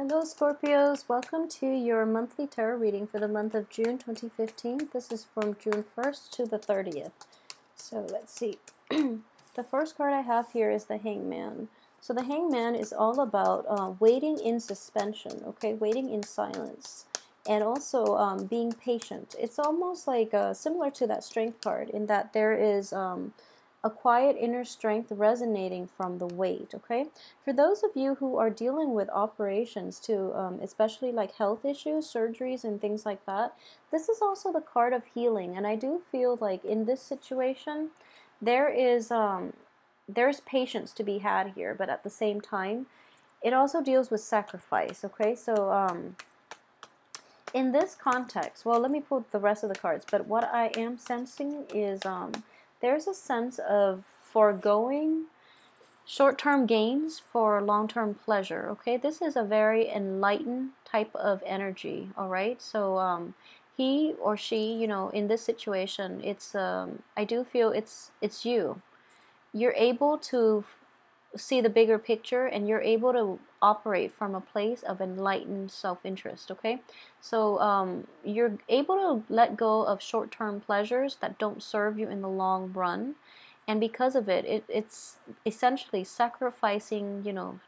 Hello Scorpios, welcome to your monthly tarot reading for the month of June 2015. This is from June 1st to the 30th. So let's see. The first card I have here is the Hangman. So the Hangman is all about waiting in suspension, okay, waiting in silence, and also being patient. It's almost like similar to that Strength card in that there is a quiet inner strength resonating from the weight, okay? For those of you who are dealing with operations too, especially like health issues, surgeries, and things like that, this is also the card of healing. And I do feel like in this situation, there's patience to be had here, but at the same time, it also deals with sacrifice, okay? So in this context, well, let me pull the rest of the cards, but what I am sensing is there's a sense of foregoing short-term gains for long-term pleasure, okay? This is a very enlightened type of energy, all right? So he or she, you know, in this situation, it's I do feel it's you. You're able to see the bigger picture, and you're able to operate from a place of enlightened self-interest, okay? So you're able to let go of short-term pleasures that don't serve you in the long run, and because of it, it's essentially sacrificing, you know,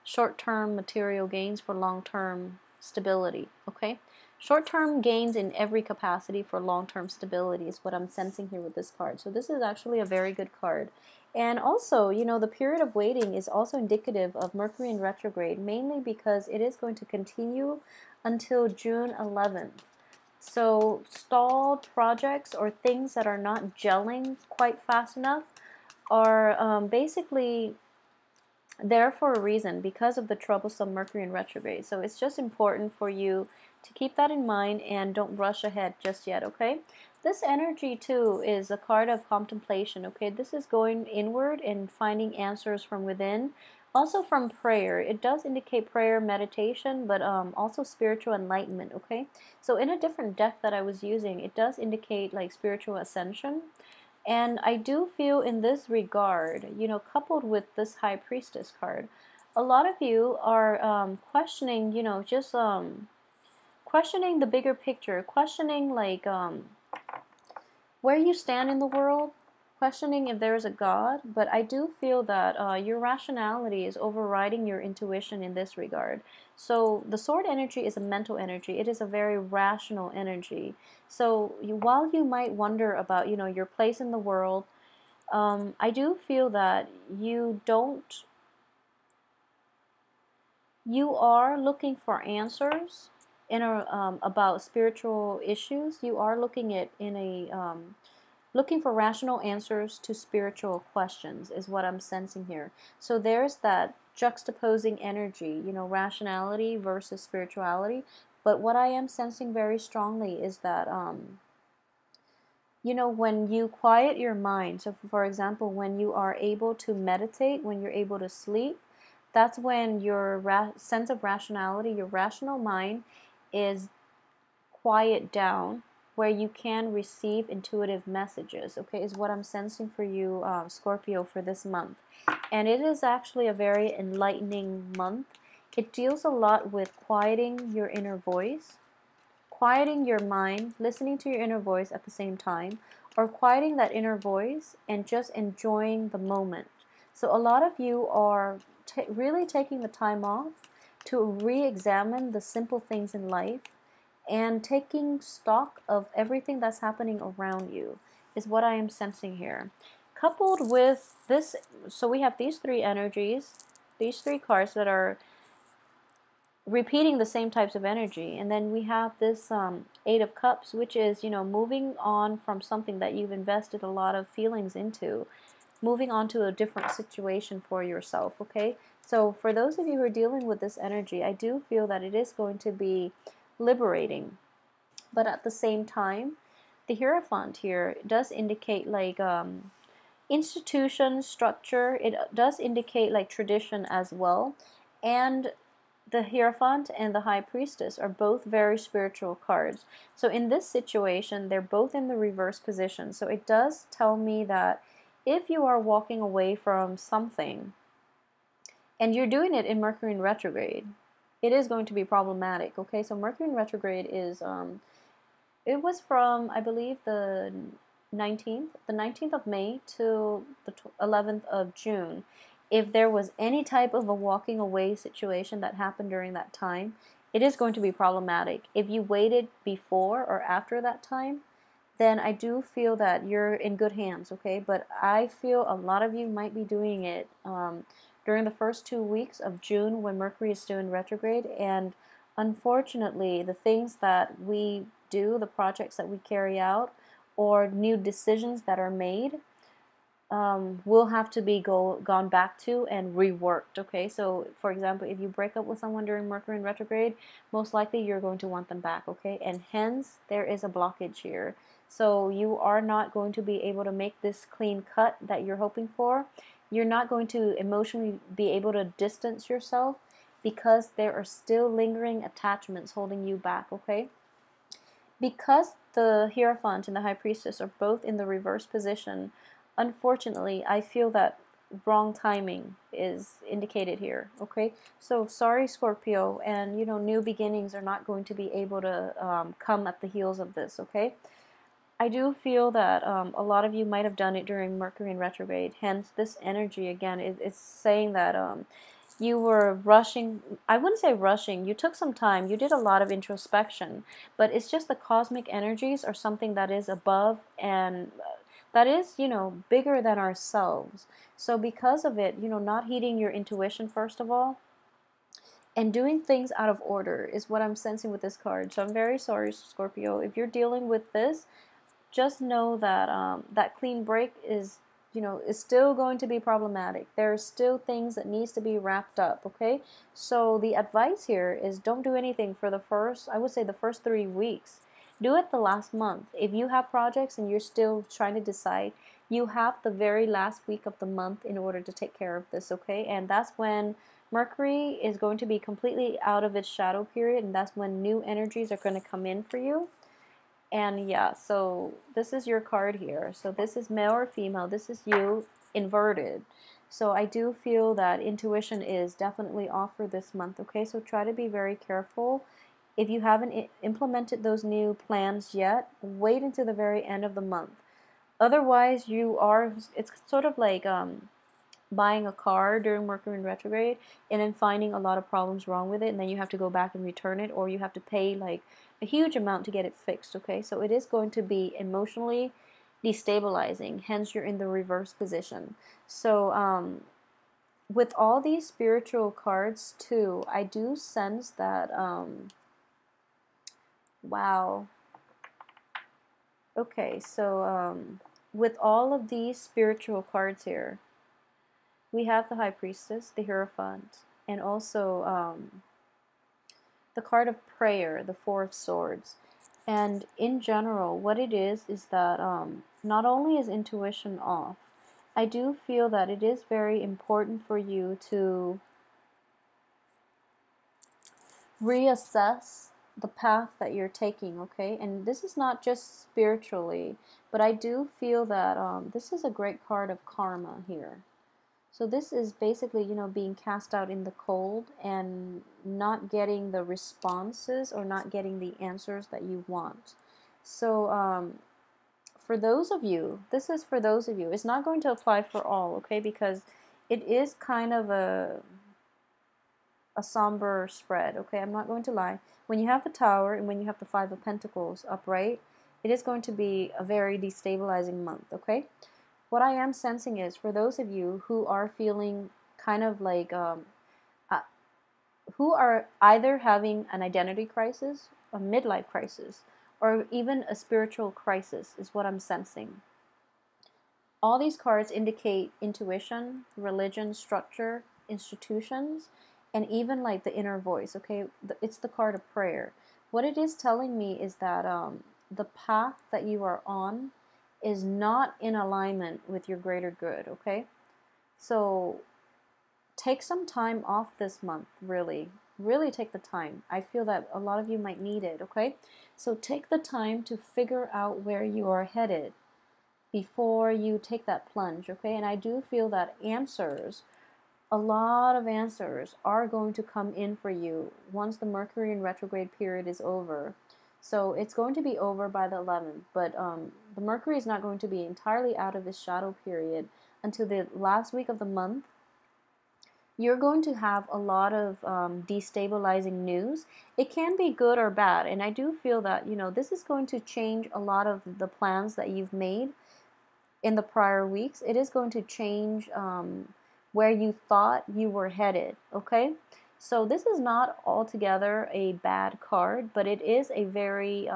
short-term material gains for long-term stability, okay? Short-term gains in every capacity for long-term stability is what I'm sensing here with this card. So this is actually a very good card. And also, you know, the period of waiting is also indicative of Mercury in retrograde, mainly because it is going to continue until June 11th. So stalled projects or things that are not gelling quite fast enough are basically there for a reason, because of the troublesome Mercury in retrograde. So it's just important for you to keep that in mind and don't rush ahead just yet, okay? This energy too is a card of contemplation, okay? This is going inward and finding answers from within, also from prayer. It does indicate prayer, meditation, but also spiritual enlightenment, okay? So in a different deck that I was using, it does indicate like spiritual ascension. And I do feel in this regard, you know, coupled with this High Priestess card, a lot of you are questioning, you know, just questioning the bigger picture, questioning like where you stand in the world, questioning if there's a God. But I do feel that your rationality is overriding your intuition in this regard. So the sword energy is a mental energy. It is a very rational energy. So while you might wonder about, you know, your place in the world, I do feel that you are looking for answers in about spiritual issues. You are looking at in a looking for rational answers to spiritual questions is what I'm sensing here. So there's that juxtaposing energy, you know, rationality versus spirituality. But what I am sensing very strongly is that, you know, when you quiet your mind, so for example, when you are able to meditate, when you're able to sleep, that's when your sense of rationality, your rational mind is quiet down, where you can receive intuitive messages, okay, is what I'm sensing for you, Scorpio, for this month. And it is actually a very enlightening month. It deals a lot with quieting your inner voice, quieting your mind, listening to your inner voice at the same time, or quieting that inner voice and just enjoying the moment. So a lot of you are really taking the time off to re-examine the simple things in life, and taking stock of everything that's happening around you is what I am sensing here. Coupled with this, so we have these three energies, these three cards that are repeating the same types of energy. And then we have this Eight of Cups, which is, you know, moving on from something that you've invested a lot of feelings into, moving on to a different situation for yourself, okay? So for those of you who are dealing with this energy, I do feel that it is going to be liberating. But at the same time, the Hierophant here does indicate like institution, structure. It does indicate like tradition as well. And the Hierophant and the High Priestess are both very spiritual cards. So in this situation, they're both in the reverse position. So it does tell me that if you are walking away from something, and you're doing it in Mercury in retrograde, it is going to be problematic, okay? So Mercury in retrograde is, it was from, I believe, the 19th of May to the 11th of June. If there was any type of a walking away situation that happened during that time, it is going to be problematic. If you waited before or after that time, then I do feel that you're in good hands, okay? But I feel a lot of you might be doing it during the first 2 weeks of June when Mercury is still in retrograde. And unfortunately, the things that we do, the projects that we carry out, or new decisions that are made, will have to be gone back to and reworked, okay? So, for example, if you break up with someone during Mercury in retrograde, most likely you're going to want them back, okay? And hence, there is a blockage here. So you are not going to be able to make this clean cut that you're hoping for. You're not going to emotionally be able to distance yourself because there are still lingering attachments holding you back, okay? Because the Hierophant and the High Priestess are both in the reverse position, unfortunately, I feel that wrong timing is indicated here, okay? So sorry, Scorpio, and new beginnings are not going to be able to come at the heels of this, okay? I do feel that a lot of you might have done it during Mercury in retrograde. Hence, this energy, again, is saying that you were rushing. I wouldn't say rushing. You took some time. You did a lot of introspection. But it's just the cosmic energies are something that is above and that is, bigger than ourselves. So because of it, not heeding your intuition, first of all, and doing things out of order is what I'm sensing with this card. So I'm very sorry, Scorpio. If you're dealing with this, just know that that clean break is still going to be problematic. There are still things that needs to be wrapped up, okay? So the advice here is don't do anything for the first, I would say the first 3 weeks. Do it the last month. If you have projects and you're still trying to decide, you have the very last week of the month in order to take care of this, okay? And that's when Mercury is going to be completely out of its shadow period, and that's when new energies are going to come in for you. And yeah, so this is your card here. So this is male or female. This is you inverted. So I do feel that intuition is definitely off for this month, okay? So try to be very careful. If you haven't implemented those new plans yet, wait until the very end of the month. Otherwise, it's sort of like buying a car during Mercury in retrograde and then finding a lot of problems wrong with it, and then you have to go back and return it, or you have to pay like a huge amount to get it fixed, okay? So it is going to be emotionally destabilizing, hence you're in the reverse position. So with all these spiritual cards too, I do sense that wow. Okay, so with all of these spiritual cards here, we have the High Priestess, the Hierophant, and also the card of prayer, the Four of Swords. And in general, what it is that not only is intuition off, I do feel that it is very important for you to reassess the path that you're taking, okay? And this is not just spiritually, but I do feel that this is a great card of karma here. So this is basically, being cast out in the cold and not getting the responses or not getting the answers that you want. So for those of you, this is for those of you. It's not going to apply for all, okay? Because it is kind of a somber spread, okay? I'm not going to lie. When you have the Tower and when you have the Five of Pentacles upright, it is going to be a very destabilizing month, okay? What I am sensing is, for those of you who are feeling kind of like, who are either having an identity crisis, a midlife crisis, or even a spiritual crisis, is what I'm sensing. All these cards indicate intuition, religion, structure, institutions, and even like the inner voice, okay? It's the card of prayer. What it is telling me is that the path that you are on is not in alignment with your greater good, okay? So take some time off this month, really. Really take the time. I feel that a lot of you might need it, okay? So take the time to figure out where you are headed before you take that plunge, okay? And I do feel that answers a lot of answers are going to come in for you once the Mercury in retrograde period is over. So it's going to be over by the 11th, but the Mercury is not going to be entirely out of its shadow period until the last week of the month. You're going to have a lot of destabilizing news. It can be good or bad, and I do feel that, this is going to change a lot of the plans that you've made in the prior weeks. It is going to change where you thought you were headed, okay? So this is not altogether a bad card, but it is a very,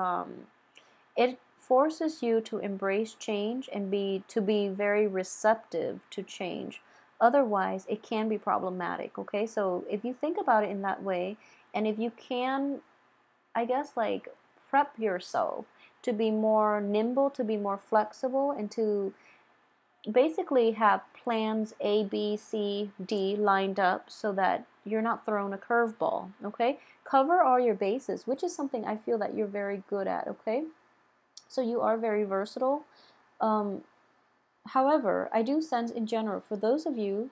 it forces you to embrace change and to be very receptive to change. Otherwise, it can be problematic, okay? So if you think about it in that way, and if you can, I guess, like, prep yourself to be more nimble, to be more flexible, and to basically have plans A, B, C, D lined up so that you're not thrown a curveball, okay? Cover all your bases, which is something I feel that you're very good at, okay? So you are very versatile. However, I do sense in general, for those of you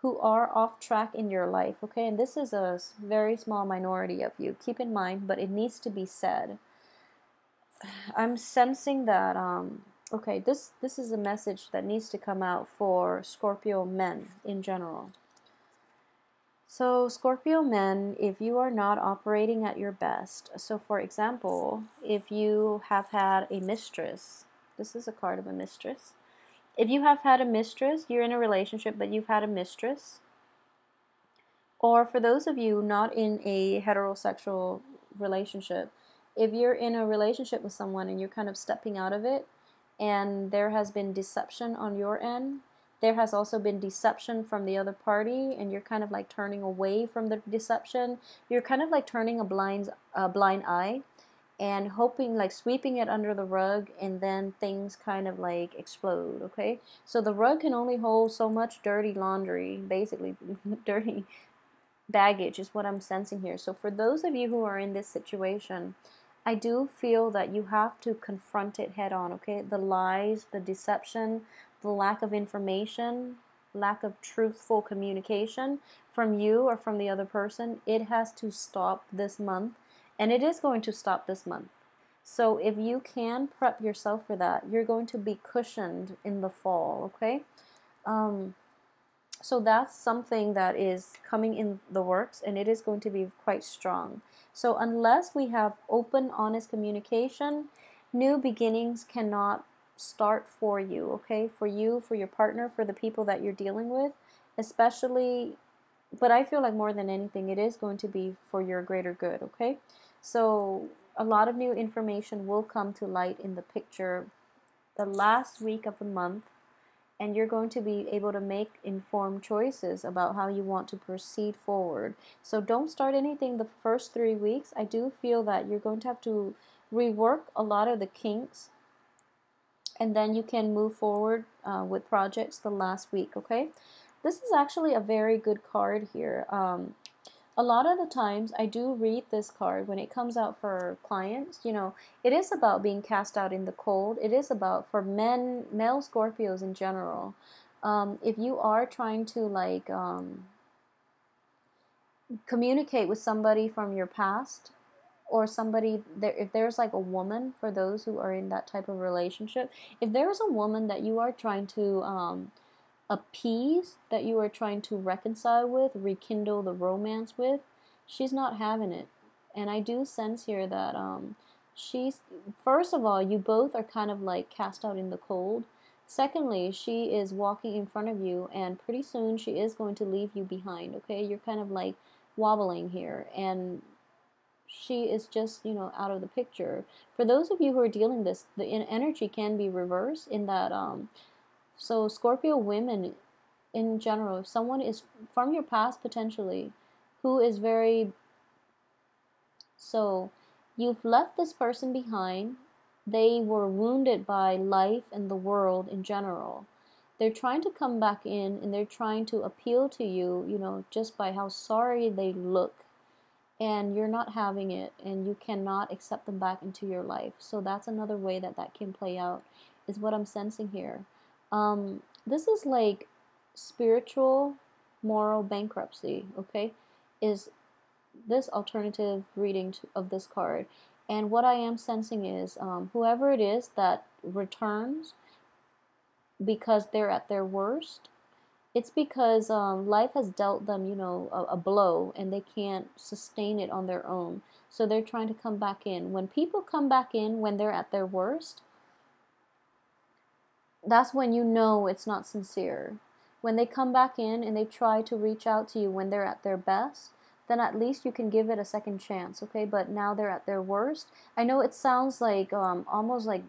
who are off track in your life, okay, and this is a very small minority of you, keep in mind, but it needs to be said. I'm sensing that, okay, this is a message that needs to come out for Scorpio men in general. So Scorpio men, if you are not operating at your best, so for example, if you have had a mistress, this is a card of a mistress. If you have had a mistress, you're in a relationship, but you've had a mistress. Or for those of you not in a heterosexual relationship, if you're in a relationship with someone and you're kind of stepping out of it, and there has been deception on your end, there has also been deception from the other party, and you're kind of like turning away from the deception. You're kind of like turning a blind eye and hoping, like sweeping it under the rug, and then things kind of like explode, okay? So the rug can only hold so much dirty laundry, basically, dirty baggage is what I'm sensing here. So for those of you who are in this situation, I do feel that you have to confront it head on, okay? The lies, the deception, the lack of information, lack of truthful communication from you or from the other person, it has to stop this month, and it is going to stop this month. So if you can prep yourself for that, you're going to be cushioned in the fall, okay? So that's something that is coming in the works, and it is going to be quite strong. So unless we have open, honest communication, new beginnings cannot start for you, okay? For you, for your partner, for the people that you're dealing with, especially, but I feel like more than anything, it is going to be for your greater good, okay? So a lot of new information will come to light in the picture the last week of the month, and you're going to be able to make informed choices about how you want to proceed forward. So don't start anything the first 3 weeks. I do feel that you're going to have to rework a lot of the kinks, and then you can move forward with projects the last week, okay? This is actually a very good card here. A lot of the times I do read this card when it comes out for clients. It is about being cast out in the cold. It is about, for male Scorpios in general, if you are trying to like communicate with somebody from your past, or somebody there, if there's like a woman, for those who are in that type of relationship, if there's a woman that you are trying to appease, that you are trying to reconcile with, rekindle the romance with, she's not having it. And I do sense here that she's, first of all, you both are kind of like cast out in the cold. Secondly, she is walking in front of you, and pretty soon she is going to leave you behind, okay? You're kind of like wobbling here, and she is just, out of the picture. For those of you who are dealing this, the energy can be reversed in that, so Scorpio women in general, if someone is from your past potentially, who is very, so you've left this person behind, they were wounded by life and the world in general. They're trying to come back in, and they're trying to appeal to you, just by how sorry they look, and you're not having it, and you cannot accept them back into your life. So that's another way that can play out, is what I'm sensing here. This is like spiritual moral bankruptcy, okay, is this alternative reading of this card. And what I am sensing is whoever it is that returns because they're at their worst, it's because life has dealt them, you know, a blow, and they can't sustain it on their own. So they're trying to come back in. When people come back in when they're at their worst, that's when you know it's not sincere. When they come back in and they try to reach out to you when they're at their best, then at least you can give it a second chance, okay? But now they're at their worst. I know it sounds like almost like,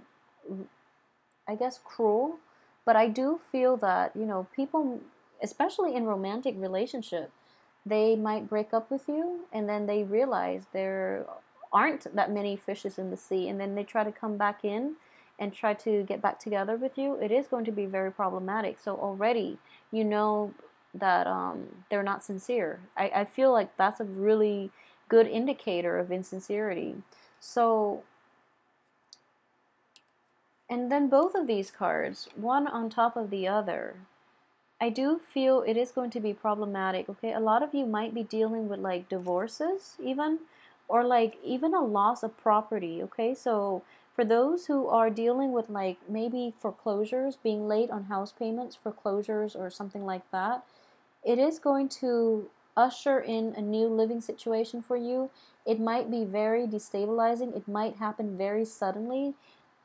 I guess, cruel, but I do feel that, you know, people, especially in romantic relationship, they might break up with you and then they realize there aren't that many fishes in the sea, and then they try to come back in and try to get back together with you. It is going to be very problematic. So already you know that they're not sincere. I feel like that's a really good indicator of insincerity. So, and then both of these cards, one on top of the other, I do feel it is going to be problematic, okay? A lot of you might be dealing with like divorces even, or like even a loss of property, okay? So for those who are dealing with like maybe foreclosures, being late on house payments, foreclosures or something like that, it is going to usher in a new living situation for you. It might be very destabilizing. It might happen very suddenly.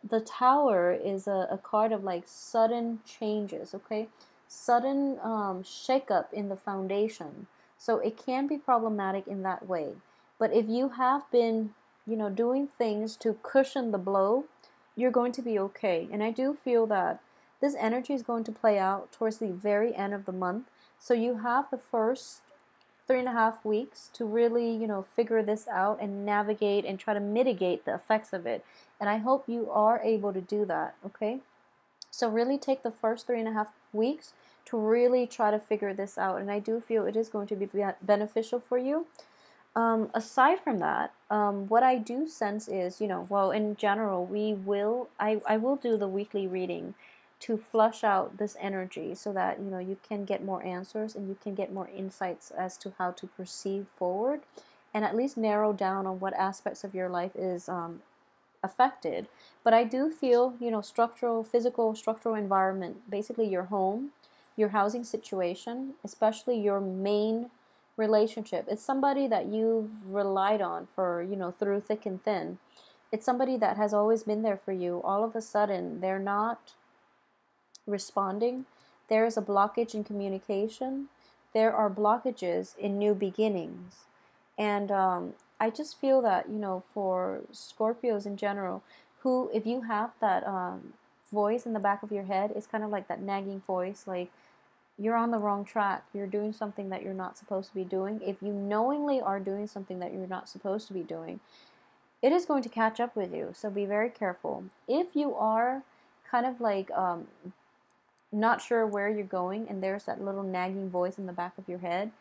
The Tower is a card of like sudden changes, okay? Sudden shakeup in the foundation. So it can be problematic in that way. But if you have been, you know, doing things to cushion the blow, you're going to be okay. And I do feel that this energy is going to play out towards the very end of the month. So you have the first 3.5 weeks to really, you know, figure this out and navigate and try to mitigate the effects of it. And I hope you are able to do that, okay? So really take the first 3.5 weeks to really try to figure this out. And I do feel it is going to be beneficial for you. Aside from that, what I do sense is, you know, well, in general, I will do the weekly reading to flush out this energy so that, you know, you can get more answers and you can get more insights as to how to proceed forward and at least narrow down on what aspects of your life is affected. But I do feel, you know, physical, structural environment, basically your home, your housing situation, especially your main relationship. It's somebody that you've relied on for, you know, through thick and thin. It's somebody that has always been there for you. All of a sudden, they're not responding. There is a blockage in communication. There are blockages in new beginnings. And I just feel that, you know, for Scorpios in general, who, if you have that voice in the back of your head, it's kind of like that nagging voice, like, you're on the wrong track. You're doing something that you're not supposed to be doing. If you knowingly are doing something that you're not supposed to be doing, it is going to catch up with you. So be very careful. If you are kind of like not sure where you're going and there's that little nagging voice in the back of your head,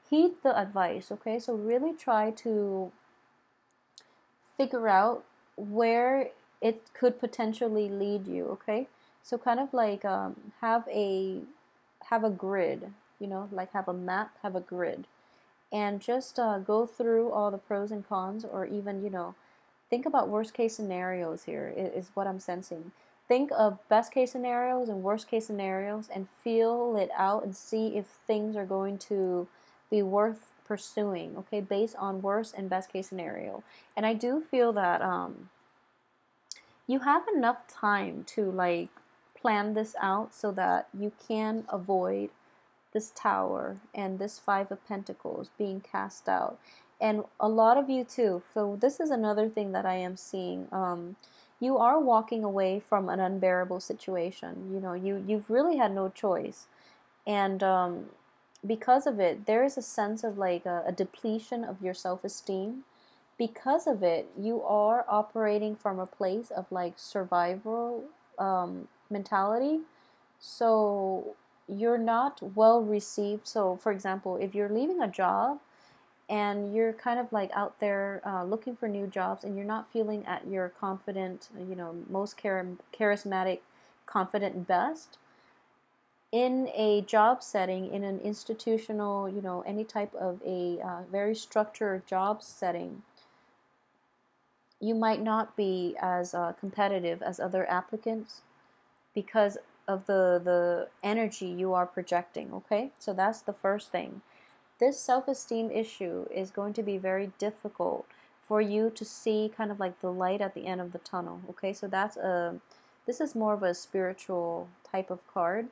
heed the advice, okay? So really try to figure out where it could potentially lead you, okay? So kind of like have a grid, you know, like have a map, have a grid, and just go through all the pros and cons, or even, you know, think about worst case scenarios here is what I'm sensing. Think of best case scenarios and worst case scenarios and feel it out and see if things are going to be worth pursuing, okay, based on worst and best case scenario. And I do feel that you have enough time to like plan this out so that you can avoid this Tower and this Five of Pentacles being cast out. And a lot of you too. So this is another thing that I am seeing. You are walking away from an unbearable situation. You know, you've really had no choice. And because of it, there is a sense of like a depletion of your self-esteem. Because of it, you are operating from a place of like survival mentality. So you're not well received. So for example, if you're leaving a job and you're kind of like out there looking for new jobs and you're not feeling at your confident, you know, most charismatic, confident best, in a job setting, in an institutional, you know, any type of a very structured job setting, you might not be as competitive as other applicants because of the energy you are projecting, okay? So that's the first thing. This self-esteem issue is going to be very difficult for you to see kind of like the light at the end of the tunnel, okay? So this is more of a spiritual type of card.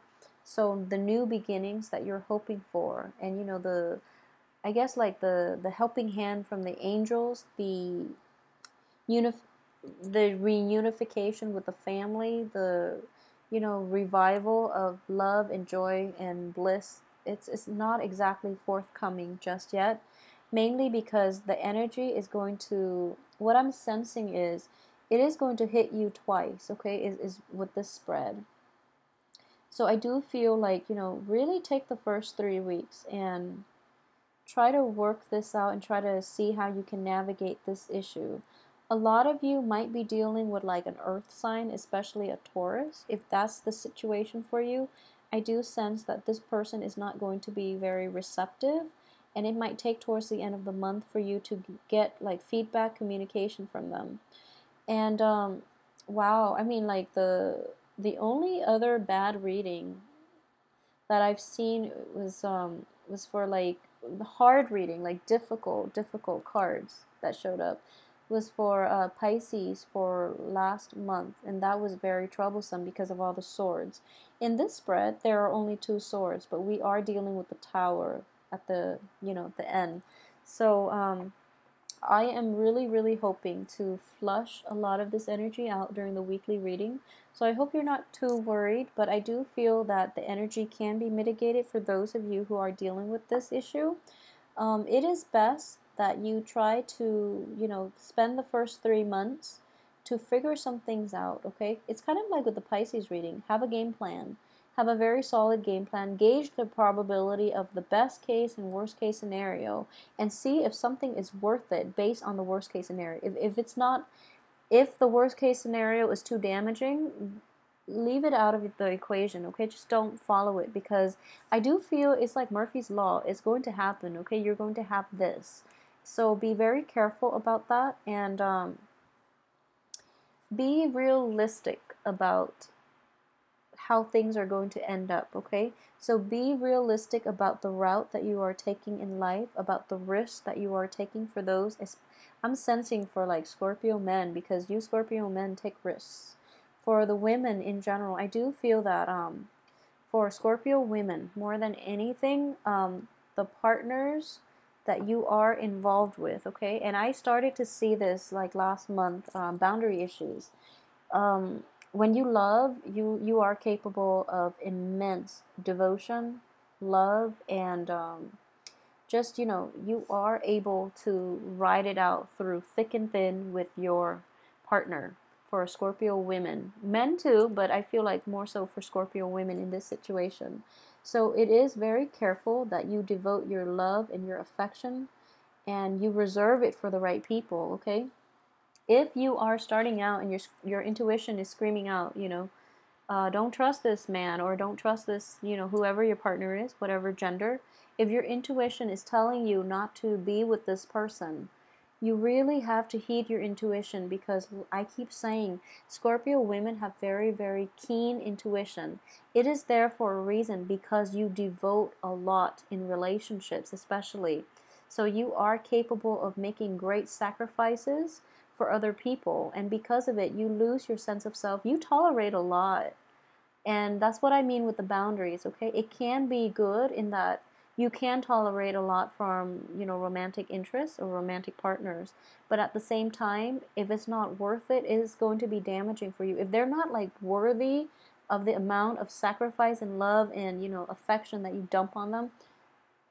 So the new beginnings that you're hoping for, and you know, I guess like the helping hand from the angels, unif the reunification with the family, the, you know, revival of love and joy and bliss, it's not exactly forthcoming just yet, mainly because the energy is going to, what I'm sensing is, it is going to hit you twice, okay, is with this spread. So I do feel like, you know, really take the first 3 weeks and try to work this out and try to see how you can navigate this issue. A lot of you might be dealing with like an earth sign, especially a Taurus. If that's the situation for you, I do sense that this person is not going to be very receptive, and it might take towards the end of the month for you to get like feedback, communication from them. And wow, I mean, like the only other bad reading that I've seen was for like hard reading, like difficult cards that showed up, was for Pisces for last month, and that was very troublesome because of all the swords. In this spread, there are only 2 swords, but we are dealing with the Tower at the, you know, the end. So I am really hoping to flush a lot of this energy out during the weekly reading. So I hope you're not too worried, but I do feel that the energy can be mitigated for those of you who are dealing with this issue. It is best that you try to, you know, spend the first 3 months to figure some things out, okay? It's kind of like with the Pisces reading. Have a game plan. Have a very solid game plan. Gauge the probability of the best case and worst case scenario, and see if something is worth it based on the worst case scenario. If it's not, if the worst case scenario is too damaging, leave it out of the equation, okay? Just don't follow it, because I do feel it's like Murphy's Law. It's going to happen, okay? You're going to have this. So be very careful about that, and be realistic about how things are going to end up, okay? So be realistic about the route that you are taking in life, about the risks that you are taking for those. I'm sensing for like Scorpio men, because you Scorpio men take risks. For the women in general, I do feel that for Scorpio women, more than anything, the partners that you are involved with, okay? And I started to see this like last month, boundary issues. Um, when you love, you are capable of immense devotion, love, and just, you know, you are able to ride it out through thick and thin with your partner. For Scorpio women, men too, but I feel like more so for Scorpio women in this situation. So it is very careful that you devote your love and your affection, and you reserve it for the right people, okay? If you are starting out and your intuition is screaming out, you know, don't trust this man, or don't trust this, you know, whoever your partner is, whatever gender. If your intuition is telling you not to be with this person, you really have to heed your intuition, because I keep saying Scorpio women have very keen intuition. It is there for a reason, because you devote a lot in relationships, especially. So you are capable of making great sacrifices for other people, and because of it, you lose your sense of self. You tolerate a lot. And that's what I mean with the boundaries, okay? It can be good in that you can tolerate a lot from, you know, romantic interests or romantic partners. But at the same time, if it's not worth it, it is going to be damaging for you. If they're not like worthy of the amount of sacrifice and love and, you know, affection that you dump on them,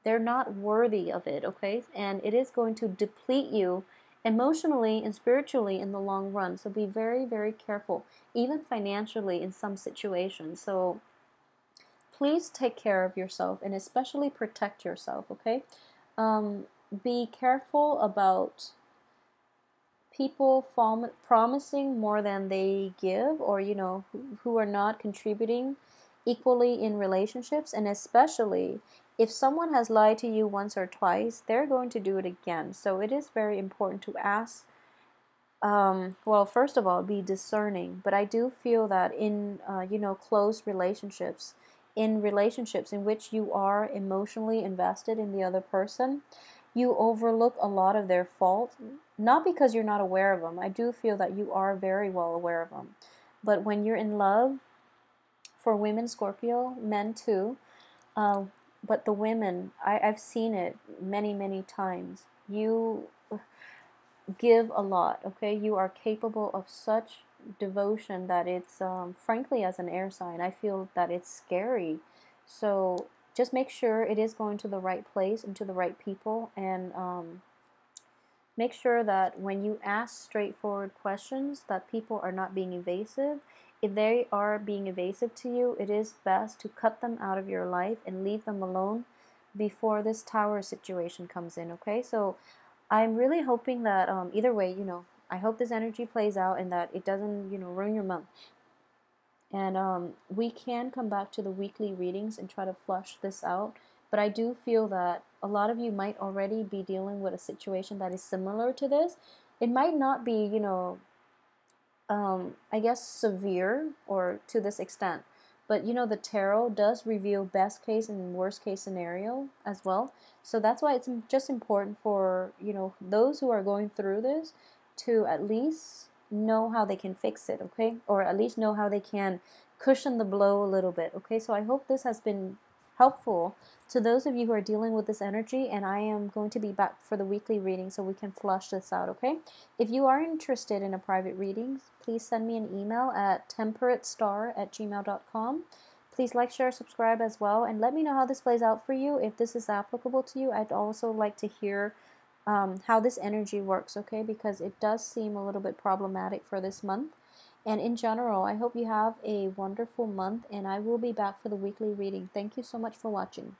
they're not worthy of it, okay? And it is going to deplete you emotionally and spiritually in the long run. So be very careful, even financially in some situations. So please take care of yourself, and especially protect yourself, okay? Be careful about people promising more than they give, or, you know, who are not contributing equally in relationships, and especially if someone has lied to you once or twice, they're going to do it again. So it is very important to ask, well, first of all, be discerning. But I do feel that in, close relationships, in relationships in which you are emotionally invested in the other person, you overlook a lot of their faults, not because you're not aware of them. I do feel that you are very well aware of them. But when you're in love, for women, Scorpio, men too, uh, but the women, I've seen it many, many times. You give a lot, okay? You are capable of such devotion that it's, frankly, as an air sign, I feel that it's scary. So just make sure it is going to the right place and to the right people, and make sure that when you ask straightforward questions, that people are not being evasive. If they are being evasive to you, it is best to cut them out of your life and leave them alone before this tower situation comes in, okay? So I'm really hoping that, either way, I hope this energy plays out and that it doesn't, ruin your month. And we can come back to the weekly readings and try to flush this out. But I do feel that a lot of you might already be dealing with a situation that is similar to this. It might not be, I guess, severe or to this extent. But the tarot does reveal best case and worst case scenario as well. So that's why it's just important for, those who are going through this to at least know how they can fix it, okay? Or at least know how they can cushion the blow a little bit, okay? So I hope this has been helpful to those of you who are dealing with this energy, and I am going to be back for the weekly reading so we can flush this out, okay? If you are interested in a private reading, please send me an email at temperatestar@gmail.com. Please like, share, subscribe as well, and let me know how this plays out for you. If this is applicable to you, I'd also like to hear how this energy works, okay? Because it does seem a little bit problematic for this month. And in general, I hope you have a wonderful month, and I will be back for the weekly reading. Thank you so much for watching.